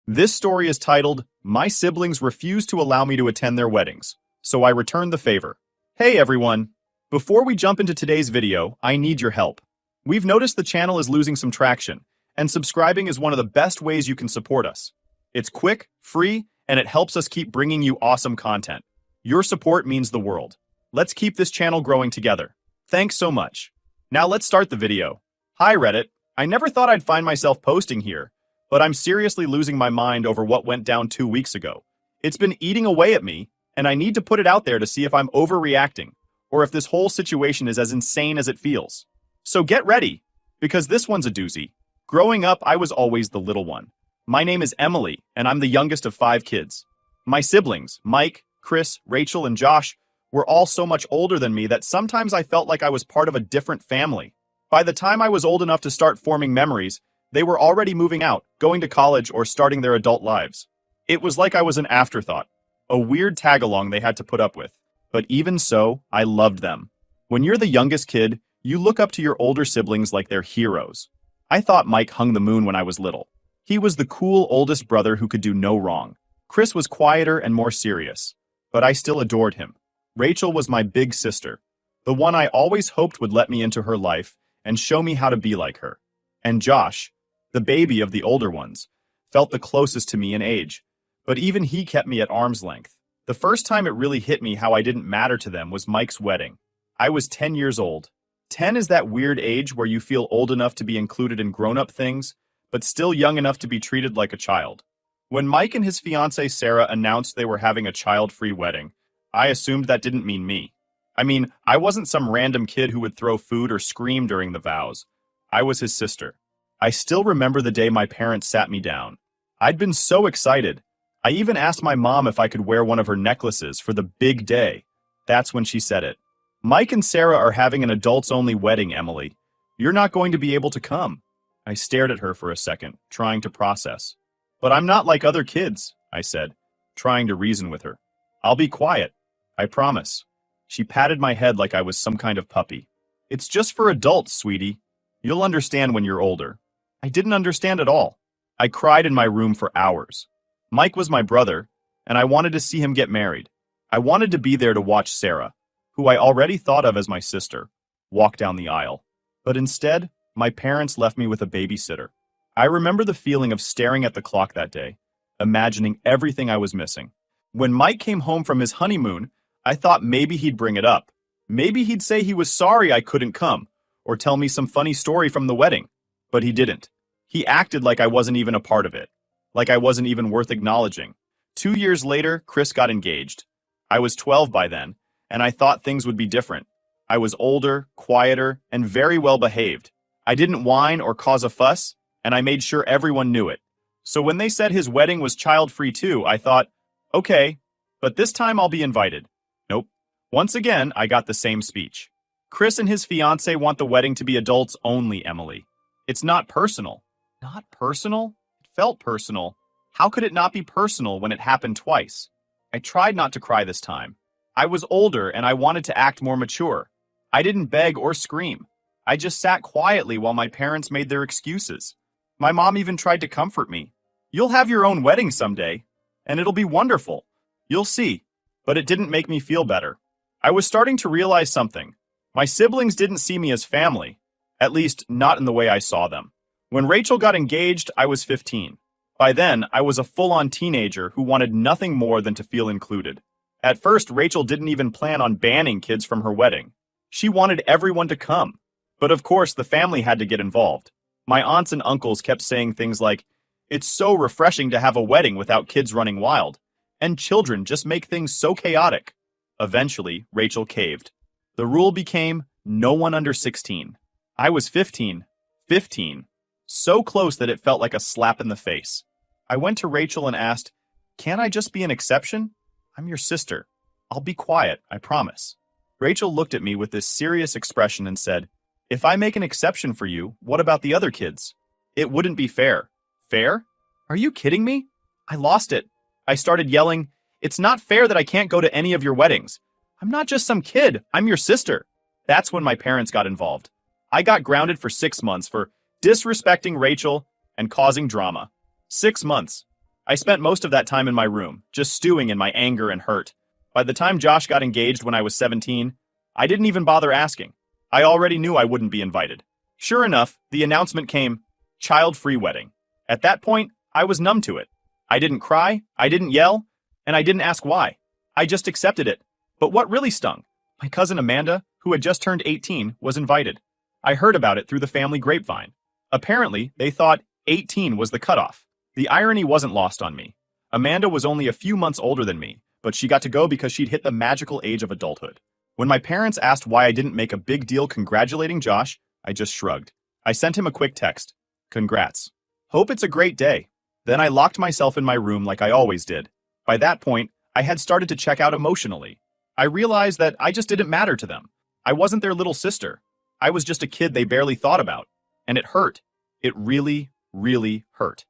This story is titled, My Siblings Refuse to Allow Me to Attend Their Weddings, so I return the favor. Hey everyone! Before we jump into today's video, I need your help. We've noticed the channel is losing some traction, and subscribing is one of the best ways you can support us. It's quick, free, and it helps us keep bringing you awesome content. Your support means the world. Let's keep this channel growing together. Thanks so much. Now let's start the video. Hi Reddit, I never thought I'd find myself posting here, but I'm seriously losing my mind over what went down 2 weeks ago. It's been eating away at me, and I need to put it out there to see if I'm overreacting, or if this whole situation is as insane as it feels. So get ready, because this one's a doozy. Growing up, I was always the little one. My name is Emily, and I'm the youngest of 5 kids. My siblings, Mike, Chris, Rachel, and Josh, were all so much older than me that sometimes I felt like I was part of a different family. By the time I was old enough to start forming memories, they were already moving out, going to college, or starting their adult lives. It was like I was an afterthought, a weird tag-along they had to put up with. But even so, I loved them. When you're the youngest kid, you look up to your older siblings like they're heroes. I thought Mike hung the moon when I was little. He was the cool oldest brother who could do no wrong. Chris was quieter and more serious, but I still adored him. Rachel was my big sister, the one I always hoped would let me into her life and show me how to be like her. And Josh, the baby of the older ones, felt the closest to me in age, but even he kept me at arm's length. The first time it really hit me how I didn't matter to them was Mike's wedding. I was 10 years old. 10 is that weird age where you feel old enough to be included in grown-up things, but still young enough to be treated like a child. When Mike and his fiancée Sarah announced they were having a child-free wedding, I assumed that didn't mean me. I wasn't some random kid who would throw food or scream during the vows. I was his sister. I still remember the day my parents sat me down. I'd been so excited. I even asked my mom if I could wear one of her necklaces for the big day. That's when she said it. Mike and Sarah are having an adults-only wedding, Emily. You're not going to be able to come. I stared at her for a second, trying to process. But I'm not like other kids, I said, trying to reason with her. I'll be quiet. I promise. She patted my head like I was some kind of puppy. It's just for adults, sweetie. You'll understand when you're older. I didn't understand at all. I cried in my room for hours. Mike was my brother, and I wanted to see him get married. I wanted to be there to watch Sarah, who I already thought of as my sister, walk down the aisle. But instead, my parents left me with a babysitter. I remember the feeling of staring at the clock that day, imagining everything I was missing. When Mike came home from his honeymoon, I thought maybe he'd bring it up. Maybe he'd say he was sorry I couldn't come, or tell me some funny story from the wedding. But he didn't. He acted like I wasn't even a part of it, like I wasn't even worth acknowledging. 2 years later, Chris got engaged. I was 12 by then, and I thought things would be different. I was older, quieter, and very well behaved. I didn't whine or cause a fuss, and I made sure everyone knew it. So when they said his wedding was child-free too, I thought, okay, but this time I'll be invited. Nope. Once again, I got the same speech. Chris and his fiancée want the wedding to be adults only, Emily. It's not personal. Not personal? It felt personal. How could it not be personal when it happened twice? I tried not to cry this time. I was older and I wanted to act more mature. I didn't beg or scream. I just sat quietly while my parents made their excuses. My mom even tried to comfort me. You'll have your own wedding someday, and it'll be wonderful. You'll see. But it didn't make me feel better. I was starting to realize something. My siblings didn't see me as family, at least not in the way I saw them. When Rachel got engaged, I was 15. By then, I was a full-on teenager who wanted nothing more than to feel included. At first, Rachel didn't even plan on banning kids from her wedding. She wanted everyone to come. But of course, the family had to get involved. My aunts and uncles kept saying things like, "It's so refreshing to have a wedding without kids running wild. And children just make things so chaotic." Eventually, Rachel caved. The rule became no one under 16. I was 15. 15. So close that it felt like a slap in the face. I went to Rachel and asked, "Can't I just be an exception? I'm your sister. I'll be quiet, I promise." Rachel looked at me with this serious expression and said, "If I make an exception for you, what about the other kids? It wouldn't be fair." Fair? Are you kidding me? I lost it. I started yelling, "It's not fair that I can't go to any of your weddings. I'm not just some kid, I'm your sister." That's when my parents got involved. I got grounded for 6 months for disrespecting Rachel and causing drama. 6 months. I spent most of that time in my room, just stewing in my anger and hurt. By the time Josh got engaged when I was 17, I didn't even bother asking. I already knew I wouldn't be invited. Sure enough, the announcement came, child-free wedding. At that point, I was numb to it. I didn't cry, I didn't yell, and I didn't ask why. I just accepted it. But what really stung? My cousin Amanda, who had just turned 18, was invited. I heard about it through the family grapevine. Apparently, they thought 18 was the cutoff. The irony wasn't lost on me. Amanda was only a few months older than me, but she got to go because she'd hit the magical age of adulthood. When my parents asked why I didn't make a big deal congratulating Josh, I just shrugged. I sent him a quick text. Congrats. Hope it's a great day. Then I locked myself in my room like I always did. By that point, I had started to check out emotionally. I realized that I just didn't matter to them. I wasn't their little sister. I was just a kid they barely thought about. And it hurt. It really, really hurt.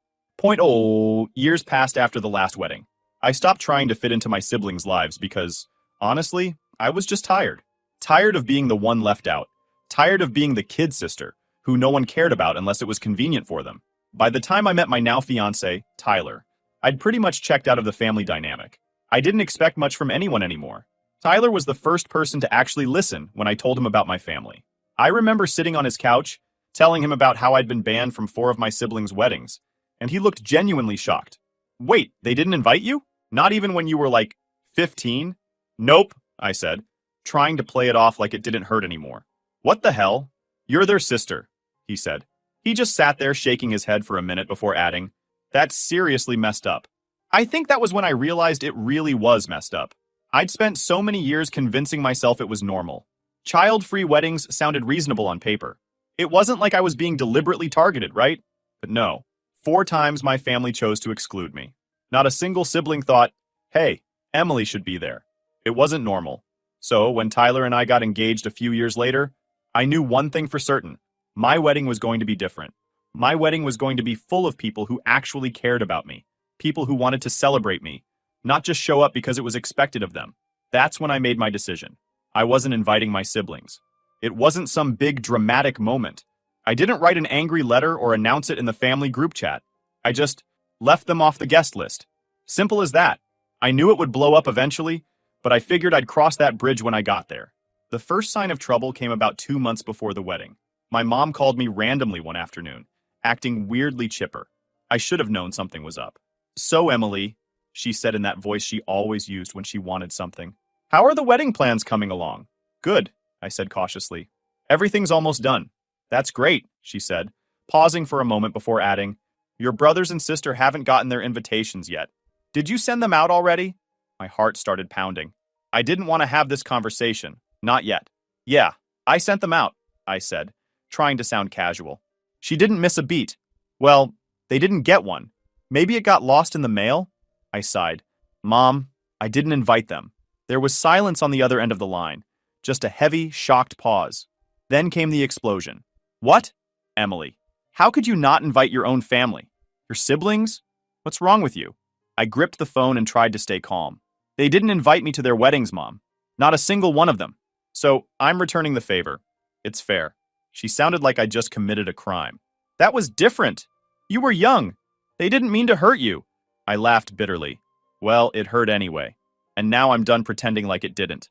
Years passed after the last wedding. I stopped trying to fit into my siblings' lives because, honestly, I was just tired. Tired of being the one left out. Tired of being the kid sister, who no one cared about unless it was convenient for them. By the time I met my now fiancé, Tyler, I'd pretty much checked out of the family dynamic. I didn't expect much from anyone anymore. Tyler was the first person to actually listen when I told him about my family. I remember sitting on his couch, telling him about how I'd been banned from 4 of my siblings' weddings, and he looked genuinely shocked. Wait, they didn't invite you? Not even when you were like 15? Nope, I said, trying to play it off like it didn't hurt anymore. What the hell? You're their sister, he said. He just sat there shaking his head for a minute before adding, that's seriously messed up. I think that was when I realized it really was messed up. I'd spent so many years convincing myself it was normal. Child-free weddings sounded reasonable on paper. It wasn't like I was being deliberately targeted, right? But no. 4 times my family chose to exclude me. Not a single sibling thought, hey, Emily should be there. It wasn't normal. So when Tyler and I got engaged a few years later, I knew one thing for certain. My wedding was going to be different. My wedding was going to be full of people who actually cared about me. People who wanted to celebrate me, not just show up because it was expected of them. That's when I made my decision. I wasn't inviting my siblings. It wasn't some big dramatic moment. I didn't write an angry letter or announce it in the family group chat. I just left them off the guest list. Simple as that. I knew it would blow up eventually, but I figured I'd cross that bridge when I got there. The first sign of trouble came about 2 months before the wedding. My mom called me randomly one afternoon, acting weirdly chipper. I should have known something was up. So, Emily, she said in that voice she always used when she wanted something. How are the wedding plans coming along? Good, I said cautiously. Everything's almost done. That's great, she said, pausing for a moment before adding, your brothers and sister haven't gotten their invitations yet. Did you send them out already? My heart started pounding. I didn't want to have this conversation. Not yet. Yeah, I sent them out, I said, trying to sound casual. She didn't miss a beat. Well, they didn't get one. Maybe it got lost in the mail? I sighed. Mom, I didn't invite them. There was silence on the other end of the line, just a heavy, shocked pause. Then came the explosion. What? Emily, how could you not invite your own family? Your siblings? What's wrong with you? I gripped the phone and tried to stay calm. They didn't invite me to their weddings, Mom. Not a single one of them. So I'm returning the favor. It's fair. She sounded like I'd just committed a crime. That was different. You were young. They didn't mean to hurt you. I laughed bitterly. Well, it hurt anyway. And now I'm done pretending like it didn't.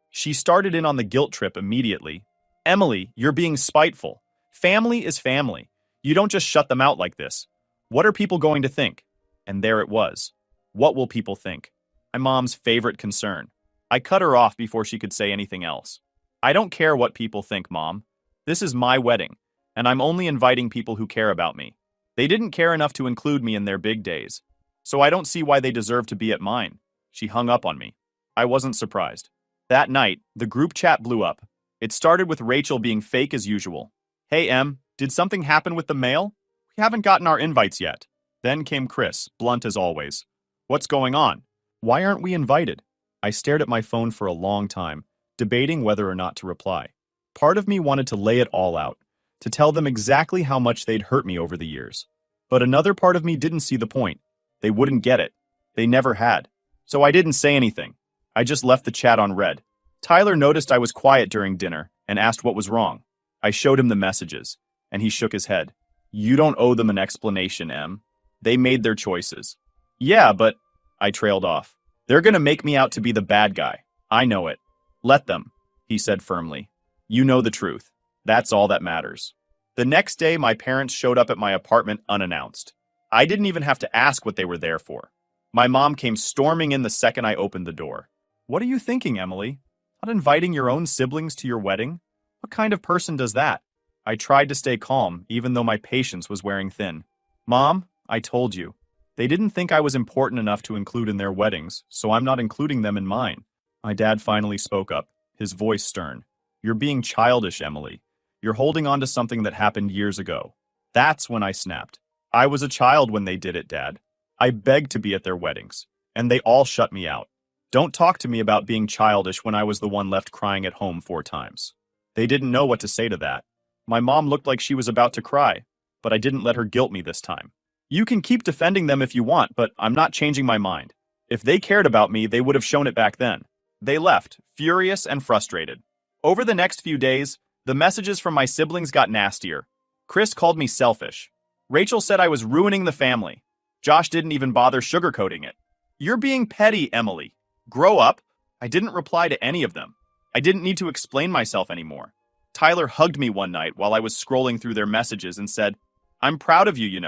She started in on the guilt trip immediately. Emily, you're being spiteful. Family is family. You don't just shut them out like this. What are people going to think? And there it was. What will people think? My mom's favorite concern. I cut her off before she could say anything else. I don't care what people think, Mom. This is my wedding, and I'm only inviting people who care about me. They didn't care enough to include me in their big days, so I don't see why they deserve to be at mine. She hung up on me. I wasn't surprised. That night, the group chat blew up. It started with Rachel being fake as usual. Hey, Em, did something happen with the mail? We haven't gotten our invites yet. Then came Chris, blunt as always. What's going on? Why aren't we invited? I stared at my phone for a long time, debating whether or not to reply. Part of me wanted to lay it all out, to tell them exactly how much they'd hurt me over the years. But another part of me didn't see the point. They wouldn't get it. They never had. So I didn't say anything. I just left the chat on read. Tyler noticed I was quiet during dinner and asked what was wrong. I showed him the messages, and he shook his head. You don't owe them an explanation, Em. They made their choices. Yeah, but I trailed off. They're gonna make me out to be the bad guy. I know it. Let them, he said firmly. You know the truth. That's all that matters. The next day, my parents showed up at my apartment unannounced. I didn't even have to ask what they were there for. My mom came storming in the second I opened the door. What are you thinking, Emily? Not inviting your own siblings to your wedding? What kind of person does that? I tried to stay calm, even though my patience was wearing thin. Mom, I told you. They didn't think I was important enough to include in their weddings, so I'm not including them in mine. My dad finally spoke up, his voice stern. You're being childish, Emily. You're holding on to something that happened years ago. That's when I snapped. I was a child when they did it, Dad. I begged to be at their weddings, and they all shut me out. Don't talk to me about being childish when I was the one left crying at home 4 times. They didn't know what to say to that. My mom looked like she was about to cry, but I didn't let her guilt me this time. You can keep defending them if you want, but I'm not changing my mind. If they cared about me, they would have shown it back then. They left, furious and frustrated. Over the next few days, the messages from my siblings got nastier. Chris called me selfish. Rachel said I was ruining the family. Josh didn't even bother sugarcoating it. You're being petty, Emily. Grow up. I didn't reply to any of them. I didn't need to explain myself anymore. Tyler hugged me one night while I was scrolling through their messages and said, I'm proud of you,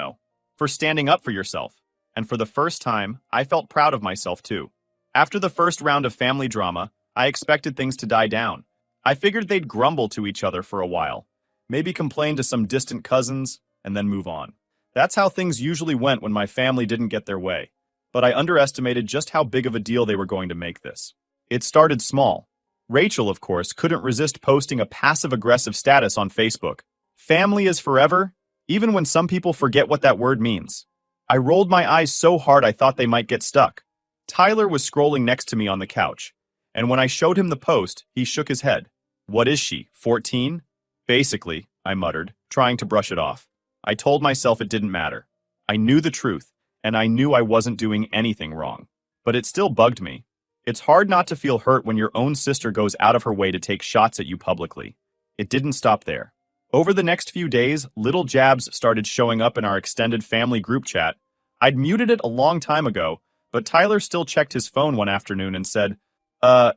for standing up for yourself. And for the first time, I felt proud of myself too. After the first round of family drama, I expected things to die down. I figured they'd grumble to each other for a while, maybe complain to some distant cousins, and then move on. That's how things usually went when my family didn't get their way. But I underestimated just how big of a deal they were going to make this. It started small. Rachel, of course, couldn't resist posting a passive-aggressive status on Facebook. Family is forever, even when some people forget what that word means. I rolled my eyes so hard I thought they might get stuck. Tyler was scrolling next to me on the couch, and when I showed him the post, he shook his head. What is she, 14? Basically, I muttered, trying to brush it off. I told myself it didn't matter. I knew the truth, and I knew I wasn't doing anything wrong. But it still bugged me. It's hard not to feel hurt when your own sister goes out of her way to take shots at you publicly. It didn't stop there. Over the next few days, little jabs started showing up in our extended family group chat. I'd muted it a long time ago, but Tyler still checked his phone one afternoon and said,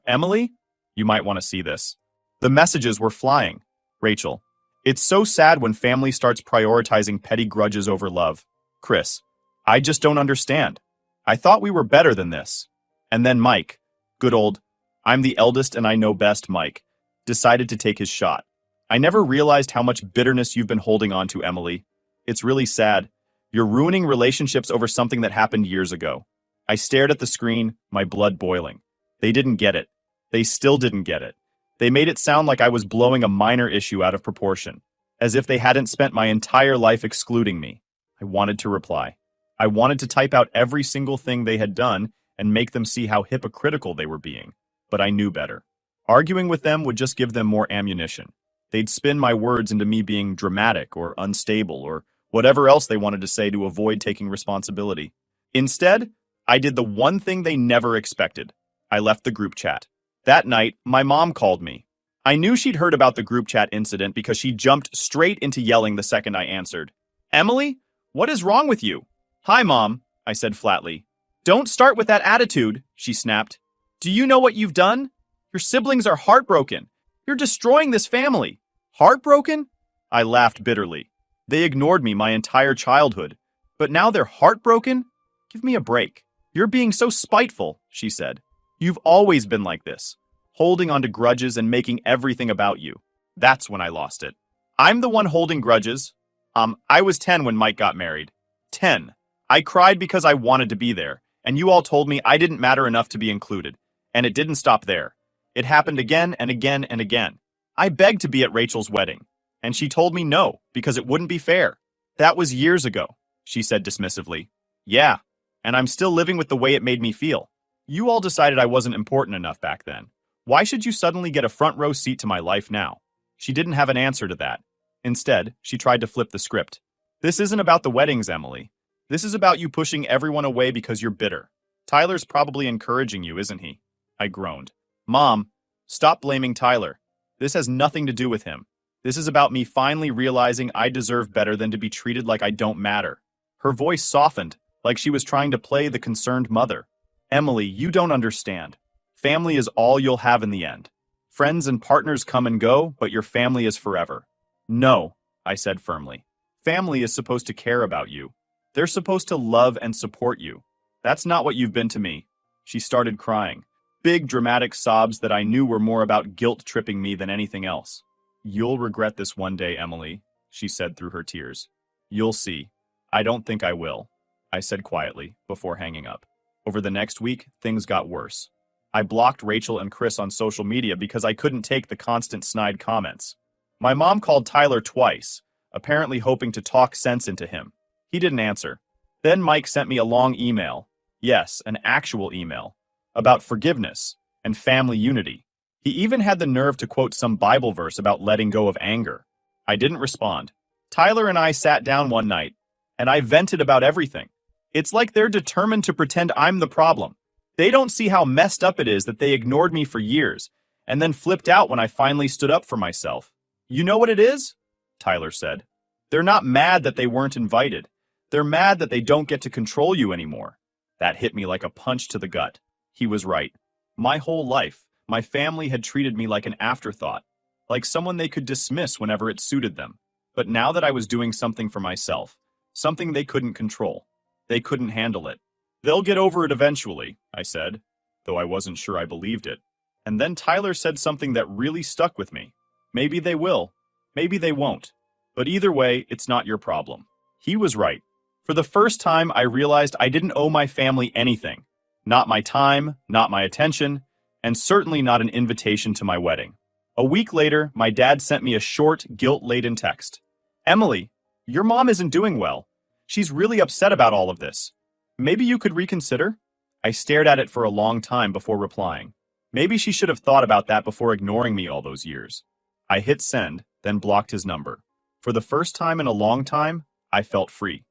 Emily? You might want to see this. The messages were flying. Rachel. It's so sad when family starts prioritizing petty grudges over love. Chris. I just don't understand. I thought we were better than this. And then Mike, good old, I'm the eldest and I know best Mike, decided to take his shot. I never realized how much bitterness you've been holding on to, Emily. It's really sad. You're ruining relationships over something that happened years ago. I stared at the screen, my blood boiling. They didn't get it. They still didn't get it. They made it sound like I was blowing a minor issue out of proportion, as if they hadn't spent my entire life excluding me. I wanted to reply. I wanted to type out every single thing they had done and make them see how hypocritical they were being, but I knew better. Arguing with them would just give them more ammunition. They'd spin my words into me being dramatic or unstable or whatever else they wanted to say to avoid taking responsibility. Instead, I did the one thing they never expected. I left the group chat. That night, my mom called me. I knew she'd heard about the group chat incident because she jumped straight into yelling the second I answered. Emily, what is wrong with you? Hi, Mom, I said flatly. Don't start with that attitude, she snapped. Do you know what you've done? Your siblings are heartbroken. You're destroying this family. Heartbroken? I laughed bitterly. They ignored me my entire childhood. But now they're heartbroken? Give me a break. You're being so spiteful, she said. You've always been like this, holding on to grudges and making everything about you. That's when I lost it. I'm the one holding grudges. I was 10 when Mike got married. 10. I cried because I wanted to be there, and you all told me I didn't matter enough to be included. And it didn't stop there. It happened again and again and again. I begged to be at Rachel's wedding, and she told me no, because it wouldn't be fair. That was years ago, she said dismissively. Yeah, and I'm still living with the way it made me feel. You all decided I wasn't important enough back then. Why should you suddenly get a front row seat to my life now? She didn't have an answer to that. Instead, she tried to flip the script. This isn't about the weddings, Emily. This is about you pushing everyone away because you're bitter. Tyler's probably encouraging you, isn't he? I groaned. Mom, stop blaming Tyler. This has nothing to do with him. This is about me finally realizing I deserve better than to be treated like I don't matter. Her voice softened, like she was trying to play the concerned mother. Emily, you don't understand. Family is all you'll have in the end. Friends and partners come and go, but your family is forever. No, I said firmly. Family is supposed to care about you. They're supposed to love and support you. That's not what you've been to me. She started crying. Big dramatic sobs that I knew were more about guilt-tripping me than anything else. You'll regret this one day, Emily, she said through her tears. You'll see. I don't think I will, I said quietly, before hanging up. Over the next week, things got worse. I blocked Rachel and Chris on social media because I couldn't take the constant snide comments. My mom called Tyler twice, apparently hoping to talk sense into him. He didn't answer. Then Mike sent me a long email. Yes, an actual email. About forgiveness and family unity. He even had the nerve to quote some Bible verse about letting go of anger. I didn't respond. Tyler and I sat down one night, and I vented about everything. It's like they're determined to pretend I'm the problem. They don't see how messed up it is that they ignored me for years, and then flipped out when I finally stood up for myself. You know what it is? Tyler said. They're not mad that they weren't invited. They're mad that they don't get to control you anymore. That hit me like a punch to the gut. He was right. My whole life, my family had treated me like an afterthought, like someone they could dismiss whenever it suited them. But now that I was doing something for myself, something they couldn't control, they couldn't handle it. They'll get over it eventually, I said, though I wasn't sure I believed it. And then Tyler said something that really stuck with me. Maybe they will, maybe they won't. But either way, it's not your problem. He was right. For the first time, I realized I didn't owe my family anything. Not my time, not my attention, and certainly not an invitation to my wedding. A week later, my dad sent me a short, guilt-laden text. Emily, your mom isn't doing well. She's really upset about all of this. Maybe you could reconsider? I stared at it for a long time before replying. Maybe she should have thought about that before ignoring me all those years. I hit send, then blocked his number. For the first time in a long time, I felt free.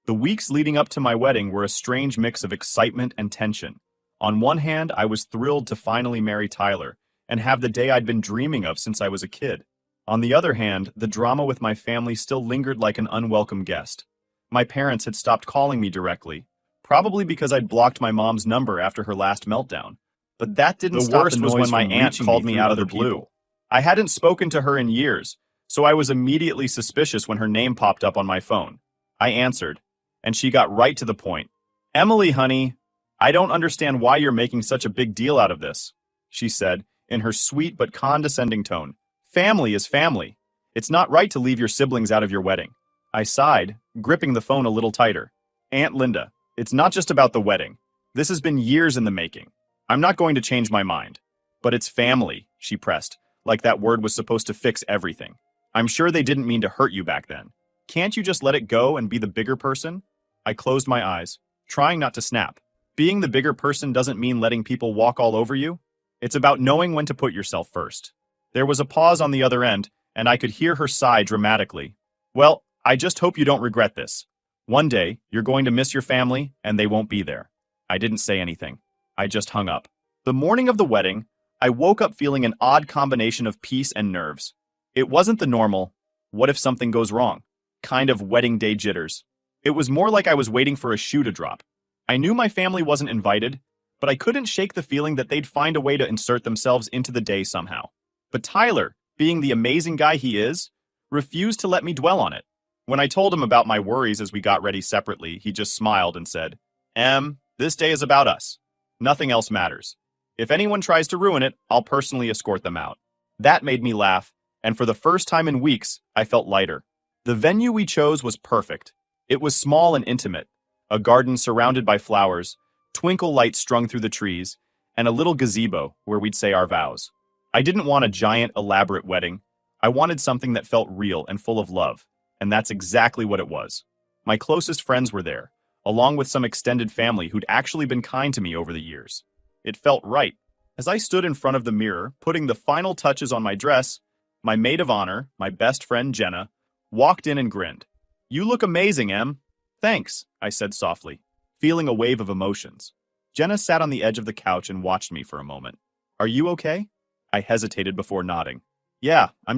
The weeks leading up to my wedding were a strange mix of excitement and tension. On one hand, I was thrilled to finally marry Tyler and have the day I'd been dreaming of since I was a kid. On the other hand, the drama with my family still lingered like an unwelcome guest. My parents had stopped calling me directly, probably because I'd blocked my mom's number after her last meltdown. But that didn't stop the noise. The worst was when my aunt called me out of the blue. I hadn't spoken to her in years, so I was immediately suspicious when her name popped up on my phone. I answered, and she got right to the point. Emily, honey, I don't understand why you're making such a big deal out of this, she said, in her sweet but condescending tone. Family is family. It's not right to leave your siblings out of your wedding. I sighed, gripping the phone a little tighter. Aunt Linda, it's not just about the wedding. This has been years in the making. I'm not going to change my mind. But it's family, she pressed, like that word was supposed to fix everything. I'm sure they didn't mean to hurt you back then. Can't you just let it go and be the bigger person? I closed my eyes, trying not to snap. Being the bigger person doesn't mean letting people walk all over you. It's about knowing when to put yourself first. There was a pause on the other end, and I could hear her sigh dramatically. Well, I just hope you don't regret this. One day, you're going to miss your family, and they won't be there. I didn't say anything. I just hung up. The morning of the wedding, I woke up feeling an odd combination of peace and nerves. It wasn't the normal, what if something goes wrong, kind of wedding day jitters. It was more like I was waiting for a shoe to drop. I knew my family wasn't invited, but I couldn't shake the feeling that they'd find a way to insert themselves into the day somehow. But Tyler, being the amazing guy he is, refused to let me dwell on it. When I told him about my worries as we got ready separately, he just smiled and said, this day is about us. Nothing else matters. If anyone tries to ruin it, I'll personally escort them out. That made me laugh, and for the first time in weeks, I felt lighter. The venue we chose was perfect. It was small and intimate, a garden surrounded by flowers, twinkle lights strung through the trees, and a little gazebo where we'd say our vows. I didn't want a giant, elaborate wedding. I wanted something that felt real and full of love, and that's exactly what it was. My closest friends were there, along with some extended family who'd actually been kind to me over the years. It felt right. As I stood in front of the mirror, putting the final touches on my dress, my maid of honor, my best friend Jenna, walked in and grinned. You look amazing, Em. Thanks, I said softly, feeling a wave of emotions. Jenna sat on the edge of the couch and watched me for a moment. Are you okay? I hesitated before nodding. Yeah, I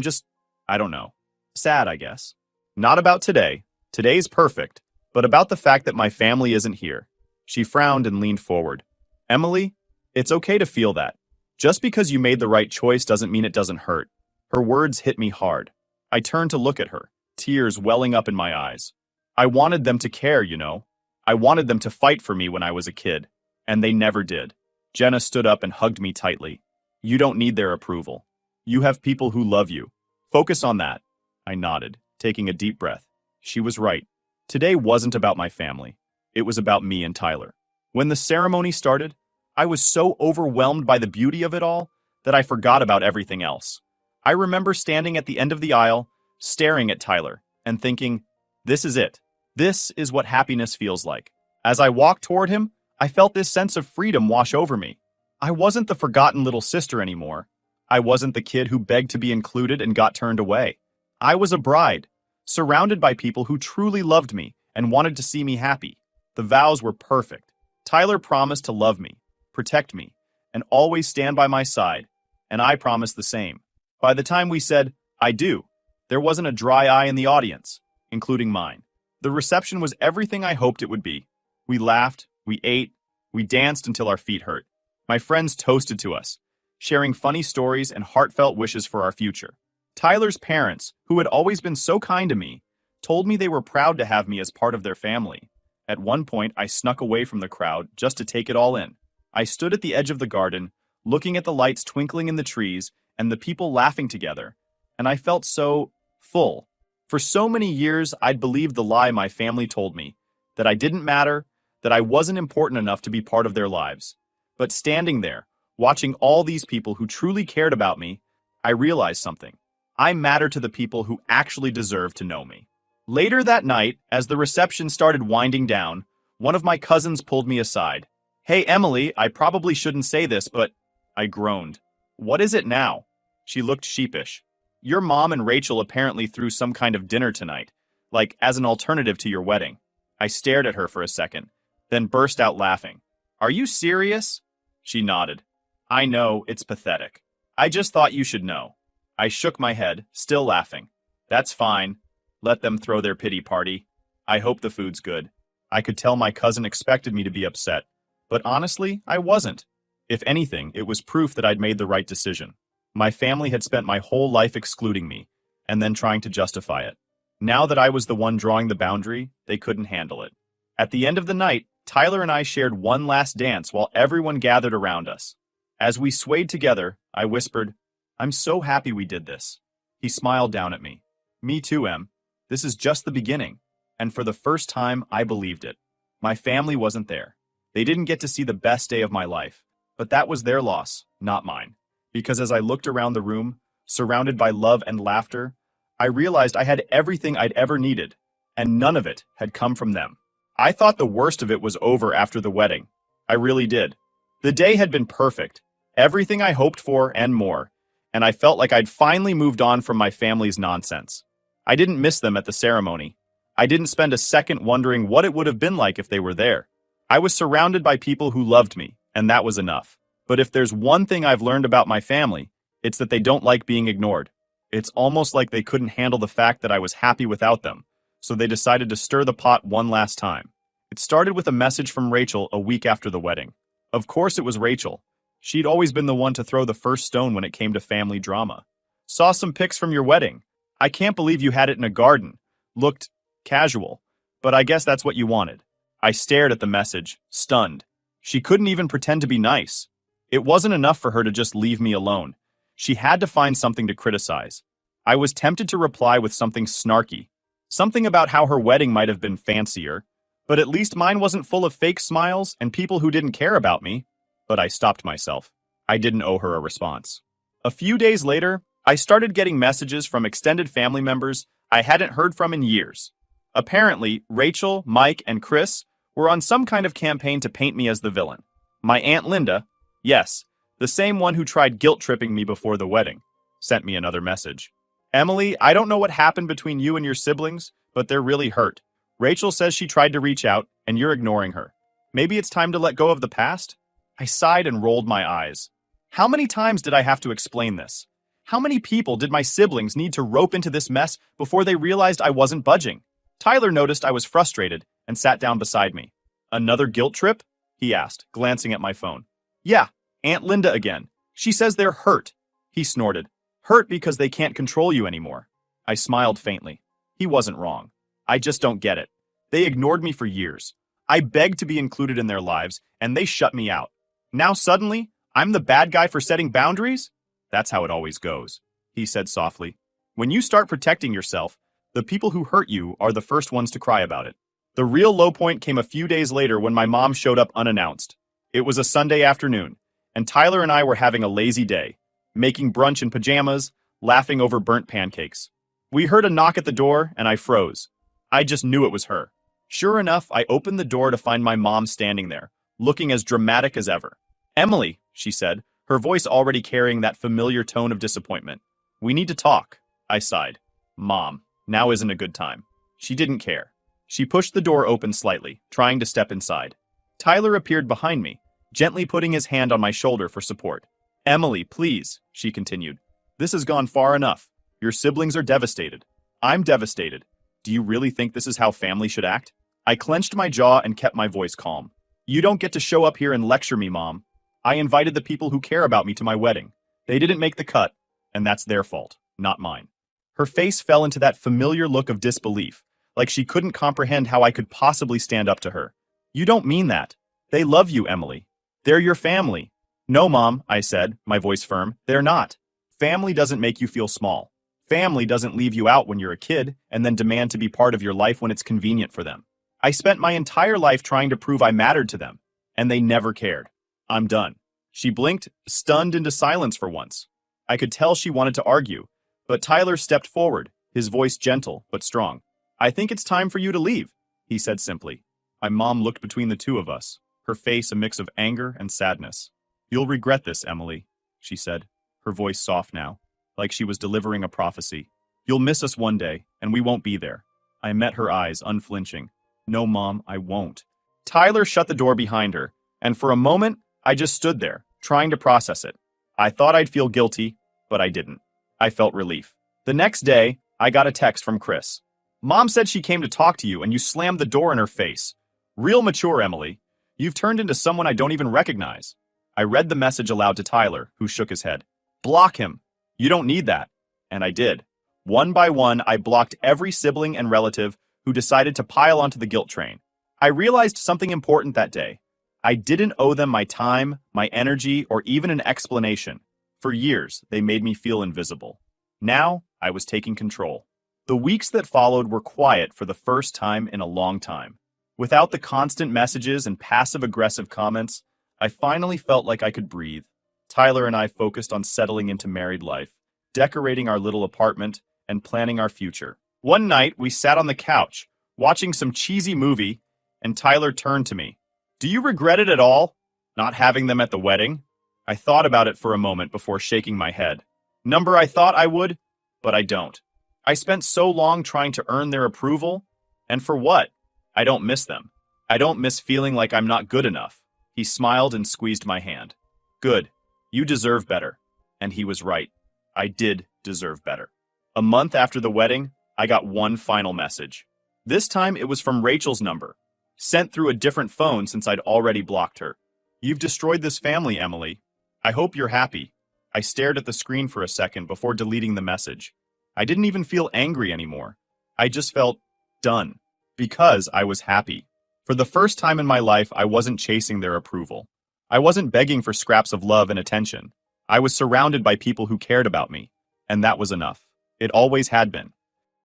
don't know. Sad, I guess. Not about today. Today's perfect. but about the fact that my family isn't here. She frowned and leaned forward. Emily, it's okay to feel that. Just because you made the right choice doesn't mean it doesn't hurt. Her words hit me hard. I turned to look at her, tears welling up in my eyes. I wanted them to care, you know. I wanted them to fight for me when I was a kid, and they never did. Jenna stood up and hugged me tightly. You don't need their approval. You have people who love you. Focus on that. I nodded, taking a deep breath. She was right. Today wasn't about my family. It was about me and Tyler. When the ceremony started, I was so overwhelmed by the beauty of it all that I forgot about everything else. I remember standing at the end of the aisle, staring at Tyler, and thinking, this is it. This is what happiness feels like. As I walked toward him, I felt this sense of freedom wash over me. I wasn't the forgotten little sister anymore. I wasn't the kid who begged to be included and got turned away. I was a bride, surrounded by people who truly loved me and wanted to see me happy. The vows were perfect. Tyler promised to love me, protect me, and always stand by my side, and I promised the same. By the time we said, I do, there wasn't a dry eye in the audience, including mine. The reception was everything I hoped it would be. We laughed, we ate, we danced until our feet hurt. My friends toasted to us, sharing funny stories and heartfelt wishes for our future. Tyler's parents, who had always been so kind to me, told me they were proud to have me as part of their family. At one point, I snuck away from the crowd just to take it all in. I stood at the edge of the garden, looking at the lights twinkling in the trees and the people laughing together, and I felt so full. For so many years, I'd believed the lie my family told me, that I didn't matter, that I wasn't important enough to be part of their lives. But standing there, watching all these people who truly cared about me, I realized something. I matter to the people who actually deserve to know me. Later that night, as the reception started winding down, one of my cousins pulled me aside. Hey, Emily, I probably shouldn't say this, but... I groaned. What is it now? She looked sheepish. Your mom and Rachel apparently threw some kind of dinner tonight, like as an alternative to your wedding. I stared at her for a second, then burst out laughing. Are you serious? She nodded. I know, it's pathetic. I just thought you should know. I shook my head, still laughing. That's fine. Let them throw their pity party. I hope the food's good. I could tell my cousin expected me to be upset, but honestly, I wasn't. If anything, it was proof that I'd made the right decision. My family had spent my whole life excluding me, and then trying to justify it. Now that I was the one drawing the boundary, they couldn't handle it. At the end of the night, Tyler and I shared one last dance while everyone gathered around us. As we swayed together, I whispered, I'm so happy we did this. He smiled down at me. Me too, Em. This is just the beginning. And for the first time, I believed it. My family wasn't there. They didn't get to see the best day of my life. But that was their loss, not mine. Because as I looked around the room, surrounded by love and laughter, I realized I had everything I'd ever needed, and none of it had come from them. I thought the worst of it was over after the wedding. I really did. The day had been perfect, everything I hoped for and more, and I felt like I'd finally moved on from my family's nonsense. I didn't miss them at the ceremony. I didn't spend a second wondering what it would have been like if they were there. I was surrounded by people who loved me, and that was enough. But if there's one thing I've learned about my family, it's that they don't like being ignored. It's almost like they couldn't handle the fact that I was happy without them, so they decided to stir the pot one last time. It started with a message from Rachel a week after the wedding. Of course it was Rachel. She'd always been the one to throw the first stone when it came to family drama. Saw some pics from your wedding. I can't believe you had it in a garden. Looked casual, but I guess that's what you wanted. I stared at the message, stunned. She couldn't even pretend to be nice. It wasn't enough for her to just leave me alone. She had to find something to criticize. I was tempted to reply with something snarky, something about how her wedding might have been fancier, but at least mine wasn't full of fake smiles and people who didn't care about me. But I stopped myself. I didn't owe her a response. A few days later, I started getting messages from extended family members I hadn't heard from in years. Apparently, Rachel, Mike, and Chris were on some kind of campaign to paint me as the villain. My Aunt Linda, yes, the same one who tried guilt-tripping me before the wedding, sent me another message. Emily, I don't know what happened between you and your siblings, but they're really hurt. Rachel says she tried to reach out, and you're ignoring her. Maybe it's time to let go of the past? I sighed and rolled my eyes. How many times did I have to explain this? How many people did my siblings need to rope into this mess before they realized I wasn't budging? Tyler noticed I was frustrated and sat down beside me. Another guilt trip? He asked, glancing at my phone. Yeah, Aunt Linda again. She says they're hurt. He snorted. Hurt because they can't control you anymore. I smiled faintly. He wasn't wrong. I just don't get it. They ignored me for years. I begged to be included in their lives, and they shut me out. Now suddenly, I'm the bad guy for setting boundaries? That's how it always goes, he said softly. When you start protecting yourself, the people who hurt you are the first ones to cry about it. The real low point came a few days later when my mom showed up unannounced. It was a Sunday afternoon, and Tyler and I were having a lazy day, making brunch in pajamas, laughing over burnt pancakes. We heard a knock at the door, and I froze. I just knew it was her. Sure enough, I opened the door to find my mom standing there, looking as dramatic as ever. Emily, she said, her voice already carrying that familiar tone of disappointment. We need to talk, I sighed. Mom, now isn't a good time. She didn't care. She pushed the door open slightly, trying to step inside. Tyler appeared behind me, gently putting his hand on my shoulder for support. Emily, please, she continued. This has gone far enough. Your siblings are devastated. I'm devastated. Do you really think this is how family should act? I clenched my jaw and kept my voice calm. You don't get to show up here and lecture me, Mom. I invited the people who care about me to my wedding. They didn't make the cut, and that's their fault, not mine. Her face fell into that familiar look of disbelief, like she couldn't comprehend how I could possibly stand up to her. You don't mean that. They love you, Emily. They're your family. No, Mom, I said, my voice firm. They're not. Family doesn't make you feel small. Family doesn't leave you out when you're a kid and then demand to be part of your life when it's convenient for them. I spent my entire life trying to prove I mattered to them, and they never cared. I'm done. She blinked, stunned into silence for once. I could tell she wanted to argue, but Tyler stepped forward, his voice gentle but strong. I think it's time for you to leave, he said simply. My mom looked between the two of us, her face a mix of anger and sadness. You'll regret this, Emily, she said, her voice soft now, like she was delivering a prophecy. You'll miss us one day, and we won't be there. I met her eyes, unflinching. No, Mom, I won't. Tyler shut the door behind her, and for a moment, I just stood there, trying to process it. I thought I'd feel guilty, but I didn't. I felt relief. The next day, I got a text from Chris. Mom said she came to talk to you and you slammed the door in her face. Real mature, Emily. You've turned into someone I don't even recognize. I read the message aloud to Tyler, who shook his head. Block him. You don't need that. And I did. One by one, I blocked every sibling and relative who decided to pile onto the guilt train. I realized something important that day. I didn't owe them my time, my energy, or even an explanation. For years, they made me feel invisible. Now, I was taking control. The weeks that followed were quiet for the first time in a long time. Without the constant messages and passive-aggressive comments, I finally felt like I could breathe. Tyler and I focused on settling into married life, decorating our little apartment, and planning our future. One night, we sat on the couch, watching some cheesy movie, and Tyler turned to me. Do you regret it at all? Not having them at the wedding? I thought about it for a moment before shaking my head. Number I thought I would, but I don't. I spent so long trying to earn their approval, and for what? I don't miss them. I don't miss feeling like I'm not good enough. He smiled and squeezed my hand. Good. You deserve better. And he was right. I did deserve better. A month after the wedding, I got one final message. This time it was from Rachel's number, sent through a different phone since I'd already blocked her. You've destroyed this family, Emily. I hope you're happy. I stared at the screen for a second before deleting the message. I didn't even feel angry anymore. I just felt done. Because I was happy. For the first time in my life, I wasn't chasing their approval. I wasn't begging for scraps of love and attention. I was surrounded by people who cared about me. And that was enough. It always had been.